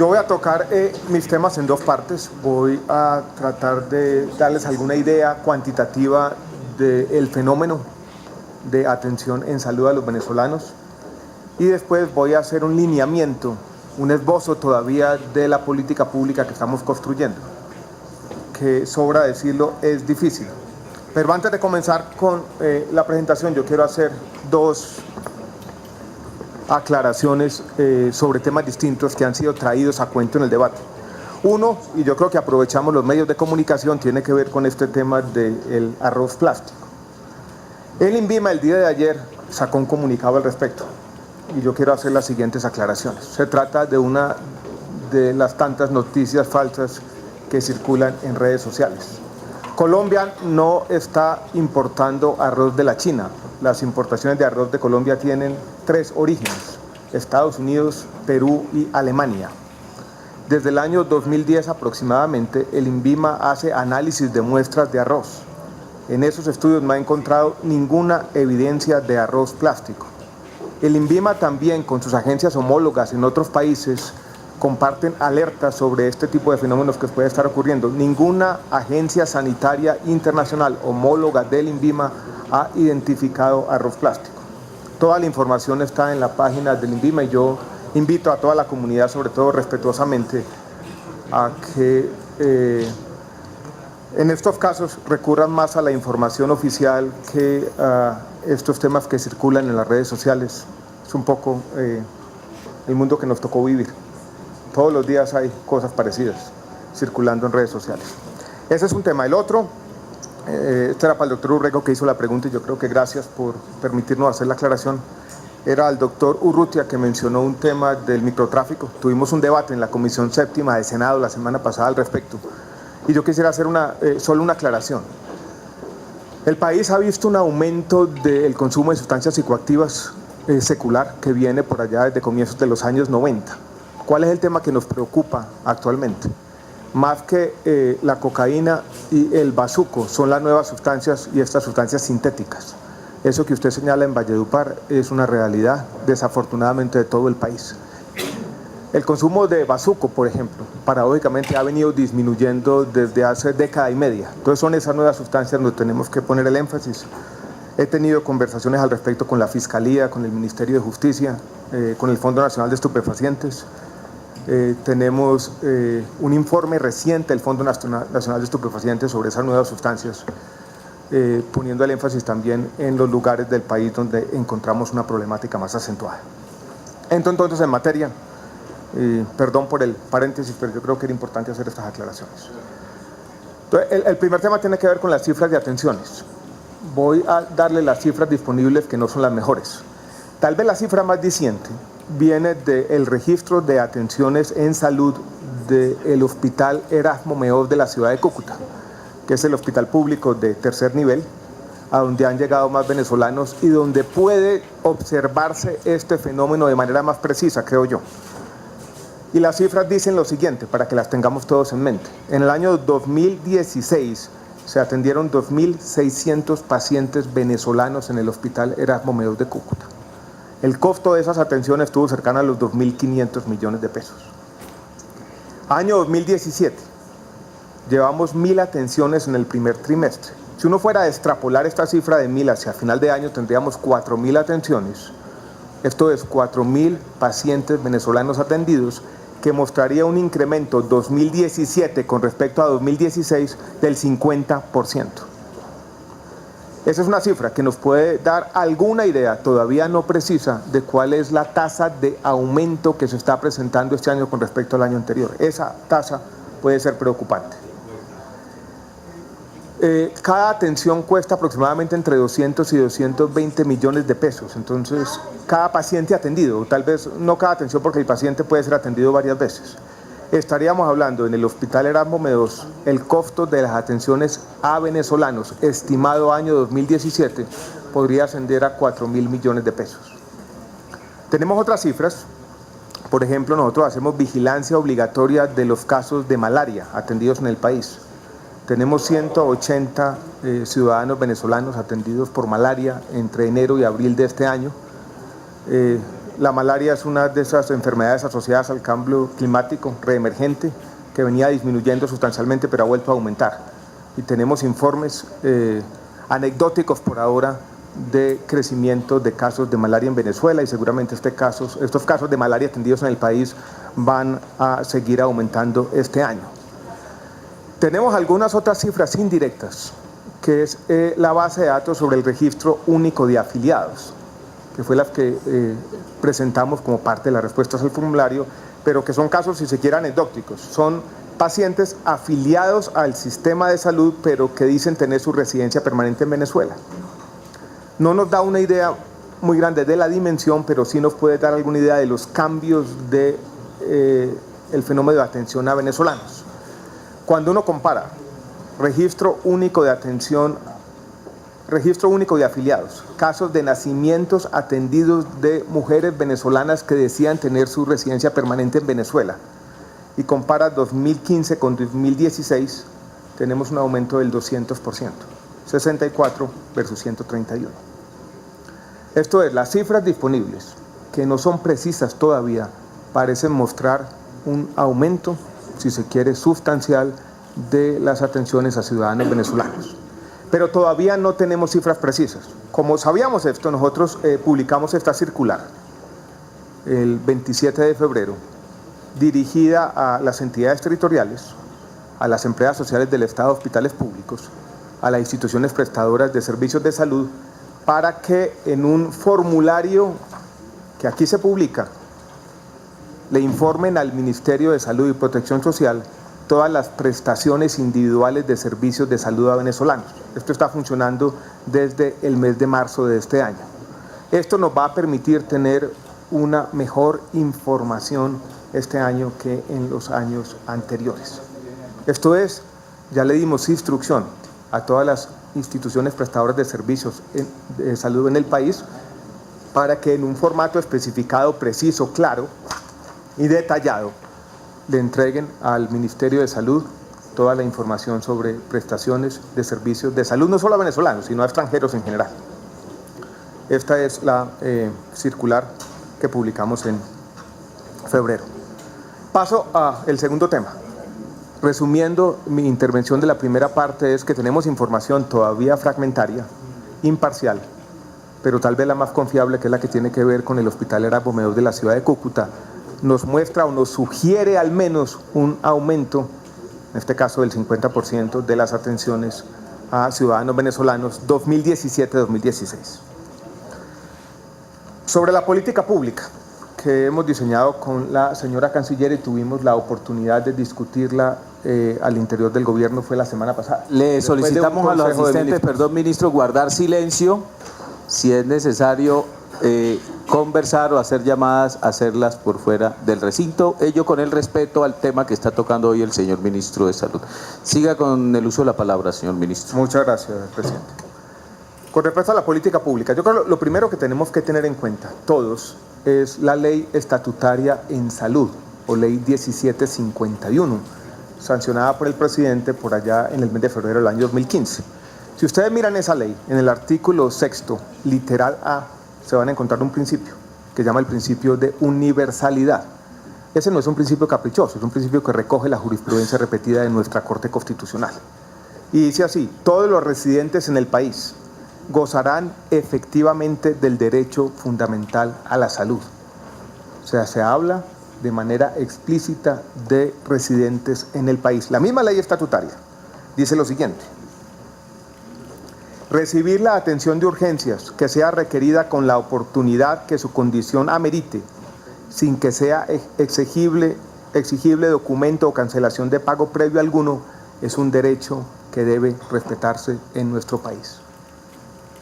Yo voy a tocar mis temas en dos partes. Voy a tratar de darles alguna idea cuantitativa del fenómeno de atención en salud a los venezolanos y después voy a hacer un lineamiento, un esbozo todavía de la política pública que estamos construyendo, que sobra decirlo es difícil. Pero antes de comenzar con la presentación, yo quiero hacer dos aclaraciones sobre temas distintos que han sido traídos a cuento en el debate. Uno, y yo creo que aprovechamos los medios de comunicación, tiene que ver con este tema del arroz plástico. El INVIMA el día de ayer sacó un comunicado al respecto y yo quiero hacer las siguientes aclaraciones. Se trata de una de las tantas noticias falsas que circulan en redes sociales. Colombia no está importando arroz de la China. Las importaciones de arroz de Colombia tienen tres orígenes: Estados Unidos, Perú y Alemania. Desde el año 2010 aproximadamente, el INVIMA hace análisis de muestras de arroz. En esos estudios no ha encontrado ninguna evidencia de arroz plástico. El INVIMA también, con sus agencias homólogas en otros países, comparten alertas sobre este tipo de fenómenos que puede estar ocurriendo. Ninguna agencia sanitaria internacional homóloga del INVIMA ha identificado arroz plástico. Toda la información está en la página del INVIMA y yo invito a toda la comunidad, sobre todo respetuosamente, a que en estos casos recurran más a la información oficial que a estos temas que circulan en las redes sociales. Es un poco el mundo que nos tocó vivir. Todos los días hay cosas parecidas circulando en redes sociales. Ese es un tema. El otro, este era para el doctor Urrego, que hizo la pregunta, y yo creo que gracias por permitirnos hacer la aclaración. Era el doctor Urrutia, que mencionó un tema del microtráfico. Tuvimos un debate en la Comisión Séptima de Senado la semana pasada al respecto. Y yo quisiera hacer solo una aclaración. El país ha visto un aumento del consumo de sustancias psicoactivas secular que viene por allá desde comienzos de los años 90. ¿Cuál es el tema que nos preocupa actualmente? Más que la cocaína y el bazuco son las nuevas sustancias y estas sustancias sintéticas. Eso que usted señala en Valledupar es una realidad, desafortunadamente, de todo el país. El consumo de bazuco, por ejemplo, paradójicamente ha venido disminuyendo desde hace década y media. Entonces son esas nuevas sustancias donde tenemos que poner el énfasis. He tenido conversaciones al respecto con la Fiscalía, con el Ministerio de Justicia, con el Fondo Nacional de Estupefacientes. Tenemos un informe reciente del Fondo Nacional de Estupefacientes sobre esas nuevas sustancias, poniendo el énfasis también en los lugares del país donde encontramos una problemática más acentuada. Entro entonces en materia. Perdón por el paréntesis, pero yo creo que era importante hacer estas aclaraciones. Entonces, el primer tema tiene que ver con las cifras de atenciones. Voy a darle las cifras disponibles, que no son las mejores. Tal vez la cifra más diciente viene del registro de atenciones en salud del Hospital Erasmo Meoz de la ciudad de Cúcuta, que es el hospital público de tercer nivel, a donde han llegado más venezolanos y donde puede observarse este fenómeno de manera más precisa, creo yo. Y las cifras dicen lo siguiente, para que las tengamos todos en mente. En el año 2016 se atendieron 2.600 pacientes venezolanos en el Hospital Erasmo Meoz de Cúcuta. El costo de esas atenciones estuvo cercano a los 2.500 millones de pesos. Año 2017, llevamos 1.000 atenciones en el primer trimestre. Si uno fuera a extrapolar esta cifra de 1.000 hacia final de año, tendríamos 4.000 atenciones. Esto es 4.000 pacientes venezolanos atendidos, que mostraría un incremento 2017 con respecto a 2016 del 50%. Esa es una cifra que nos puede dar alguna idea, todavía no precisa, de cuál es la tasa de aumento que se está presentando este año con respecto al año anterior. Esa tasa puede ser preocupante. Cada atención cuesta aproximadamente entre 200 y 220 millones de pesos. Entonces, cada paciente atendido, tal vez no cada atención porque el paciente puede ser atendido varias veces. Estaríamos hablando en el Hospital Erasmo Meoz, el costo de las atenciones a venezolanos, estimado año 2017, podría ascender a 4.000 millones de pesos. Tenemos otras cifras. Por ejemplo, nosotros hacemos vigilancia obligatoria de los casos de malaria atendidos en el país. Tenemos 180 ciudadanos venezolanos atendidos por malaria entre enero y abril de este año. La malaria es una de esas enfermedades asociadas al cambio climático reemergente que venía disminuyendo sustancialmente pero ha vuelto a aumentar. Y tenemos informes anecdóticos por ahora de crecimiento de casos de malaria en Venezuela y seguramente estos casos de malaria atendidos en el país van a seguir aumentando este año. Tenemos algunas otras cifras indirectas, que es la base de datos sobre el registro único de afiliados, que fue la que presentamos como parte de las respuestas al formulario, pero que son casos, si se quiere, anecdóticos. Son pacientes afiliados al sistema de salud, pero que dicen tener su residencia permanente en Venezuela. No nos da una idea muy grande de la dimensión, pero sí nos puede dar alguna idea de los cambios del fenómeno de atención a venezolanos. Cuando uno compara registro único de atención, registro único de afiliados, casos de nacimientos atendidos de mujeres venezolanas que decían tener su residencia permanente en Venezuela, y compara 2015 con 2016, tenemos un aumento del 200%, 64 versus 131. Esto es, las cifras disponibles, que no son precisas todavía, parecen mostrar un aumento, si se quiere, sustancial de las atenciones a ciudadanos venezolanos. Pero todavía no tenemos cifras precisas. Como sabíamos esto, nosotros publicamos esta circular el 27 de febrero, dirigida a las entidades territoriales, a las empresas sociales del Estado, hospitales públicos, a las instituciones prestadoras de servicios de salud, para que en un formulario que aquí se publica, le informen al Ministerio de Salud y Protección Social todas las prestaciones individuales de servicios de salud a venezolanos. Esto está funcionando desde el mes de marzo de este año. Esto nos va a permitir tener una mejor información este año que en los años anteriores. Esto es, ya le dimos instrucción a todas las instituciones prestadoras de servicios de salud en el país para que en un formato especificado, preciso, claro y detallado le entreguen al Ministerio de Salud toda la información sobre prestaciones de servicios de salud, no solo a venezolanos, sino a extranjeros en general. Esta es la circular que publicamos en febrero. Paso al segundo tema. Resumiendo, mi intervención de la primera parte es que tenemos información todavía fragmentaria, imparcial, pero tal vez la más confiable, que es la que tiene que ver con el Hospital Erasmo Medós de la ciudad de Cúcuta, nos muestra o nos sugiere al menos un aumento, en este caso del 50% de las atenciones a ciudadanos venezolanos 2017-2016. Sobre la política pública que hemos diseñado con la señora canciller y tuvimos la oportunidad de discutirla al interior del gobierno, fue la semana pasada. Le solicitamos a los asistentes, perdón, ministro, guardar silencio, si es necesario conversar o hacer llamadas, hacerlas por fuera del recinto, ello con el respeto al tema que está tocando hoy el señor ministro de Salud. Siga con el uso de la palabra, señor ministro. Muchas gracias, presidente. Con respecto a la política pública, yo creo que lo primero que tenemos que tener en cuenta todos es la ley estatutaria en salud, o ley 1751, sancionada por el presidente por allá en el mes de febrero del año 2015. Si ustedes miran esa ley, en el artículo 6º, literal A, se van a encontrar un principio que se llama el principio de universalidad. Ese no es un principio caprichoso, es un principio que recoge la jurisprudencia repetida de nuestra Corte Constitucional. Y dice así: todos los residentes en el país gozarán efectivamente del derecho fundamental a la salud. O sea, se habla de manera explícita de residentes en el país. La misma ley estatutaria dice lo siguiente: recibir la atención de urgencias que sea requerida con la oportunidad que su condición amerite, sin que sea exigible documento o cancelación de pago previo alguno, es un derecho que debe respetarse en nuestro país.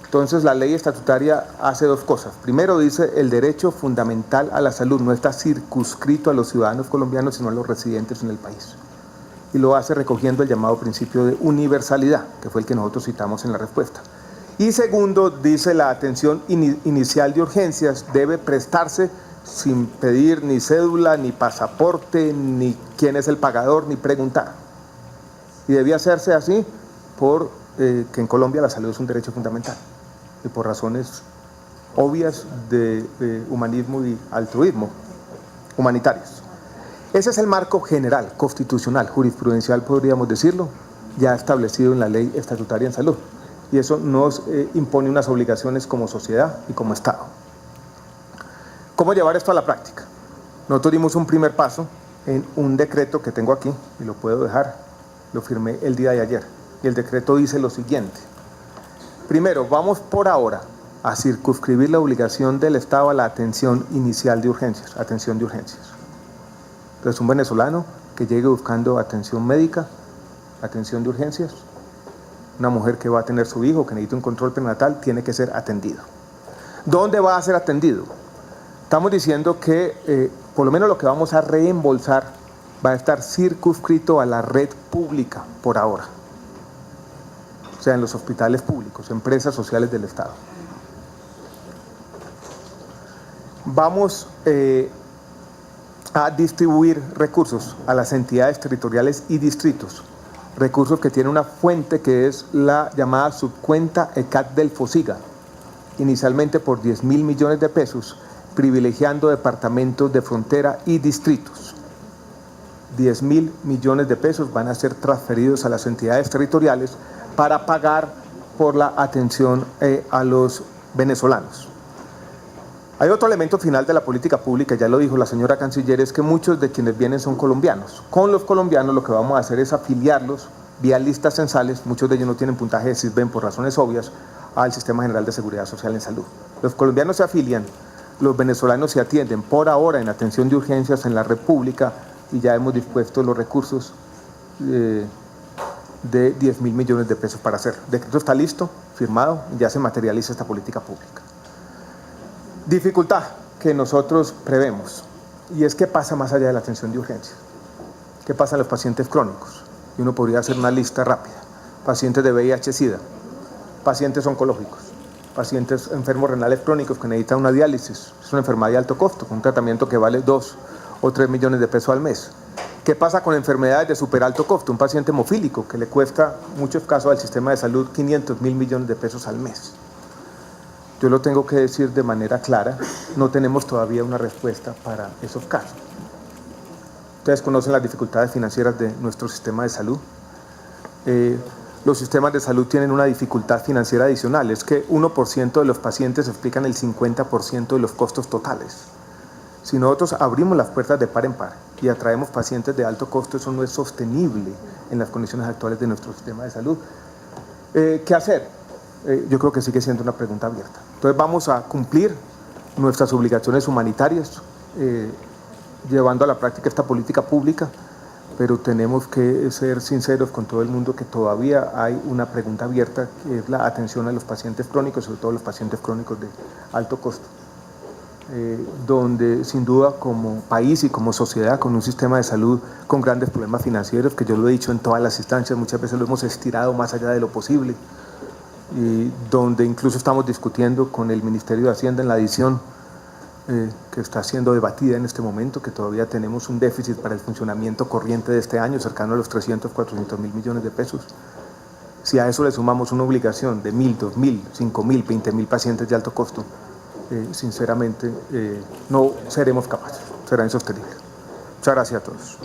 Entonces, la ley estatutaria hace dos cosas. Primero, dice el derecho fundamental a la salud no está circunscrito a los ciudadanos colombianos, sino a los residentes en el país. Y lo hace recogiendo el llamado principio de universalidad, que fue el que nosotros citamos en la respuesta. Y segundo, dice la atención inicial de urgencias debe prestarse sin pedir ni cédula, ni pasaporte, ni quién es el pagador, ni preguntar. Y debía hacerse así porque en Colombia la salud es un derecho fundamental y por razones obvias de humanismo y altruismo, humanitarios. Ese es el marco general, constitucional, jurisprudencial, podríamos decirlo, ya establecido en la ley estatutaria en salud. Y eso nos impone unas obligaciones como sociedad y como Estado. ¿Cómo llevar esto a la práctica? Nosotros dimos un primer paso en un decreto que tengo aquí, y lo puedo dejar, lo firmé el día de ayer. Y el decreto dice lo siguiente. Primero, vamos por ahora a circunscribir la obligación del Estado a la atención inicial de urgencias, atención de urgencias. Entonces, un venezolano que llegue buscando atención médica, atención de urgencias, una mujer que va a tener su hijo, que necesita un control prenatal, tiene que ser atendido. ¿Dónde va a ser atendido? Estamos diciendo que por lo menos lo que vamos a reembolsar va a estar circunscrito a la red pública por ahora. O sea, en los hospitales públicos, empresas sociales del Estado. Vamos a distribuir recursos a las entidades territoriales y distritos, recursos que tienen una fuente que es la llamada subcuenta ECAT del FOSIGA, inicialmente por 10.000 millones de pesos, privilegiando departamentos de frontera y distritos. 10.000 millones de pesos van a ser transferidos a las entidades territoriales para pagar por la atención a los venezolanos. Hay otro elemento final de la política pública, ya lo dijo la señora canciller, es que muchos de quienes vienen son colombianos. Con los colombianos lo que vamos a hacer es afiliarlos vía listas censales, muchos de ellos no tienen puntaje de SISBEN por razones obvias, al Sistema General de Seguridad Social en Salud. Los colombianos se afilian, los venezolanos se atienden por ahora en atención de urgencias en la República y ya hemos dispuesto los recursos de 10.000 millones de pesos para hacerlo. El decreto está listo, firmado, y ya se materializa esta política pública. Dificultad que nosotros prevemos, y es qué pasa más allá de la atención de urgencias. ¿Qué pasa a los pacientes crónicos? Y uno podría hacer una lista rápida. Pacientes de VIH-Sida, pacientes oncológicos, pacientes enfermos renales crónicos que necesitan una diálisis. Es una enfermedad de alto costo, un tratamiento que vale 2 o 3 millones de pesos al mes. ¿Qué pasa con enfermedades de superalto costo? Un paciente hemofílico que le cuesta, en muchos casos al sistema de salud, 500.000 millones de pesos al mes. Yo lo tengo que decir de manera clara, no tenemos todavía una respuesta para esos casos. Ustedes conocen las dificultades financieras de nuestro sistema de salud. Los sistemas de salud tienen una dificultad financiera adicional, es que 1% de los pacientes explican el 50% de los costos totales. Si nosotros abrimos las puertas de par en par y atraemos pacientes de alto costo, eso no es sostenible en las condiciones actuales de nuestro sistema de salud. ¿Qué hacer? Yo creo que sigue siendo una pregunta abierta. Entonces vamos a cumplir nuestras obligaciones humanitarias, llevando a la práctica esta política pública, pero tenemos que ser sinceros con todo el mundo que todavía hay una pregunta abierta, que es la atención a los pacientes crónicos, sobre todo los pacientes crónicos de alto costo, donde sin duda como país y como sociedad, con un sistema de salud con grandes problemas financieros, que yo lo he dicho en todas las instancias, muchas veces lo hemos estirado más allá de lo posible, y donde incluso estamos discutiendo con el Ministerio de Hacienda en la adición que está siendo debatida en este momento, que todavía tenemos un déficit para el funcionamiento corriente de este año cercano a los 300, 400.000 millones de pesos. Si a eso le sumamos una obligación de 1.000, 2.000, 5.000, 20.000 pacientes de alto costo, sinceramente no seremos capaces, será insostenible. Muchas gracias a todos.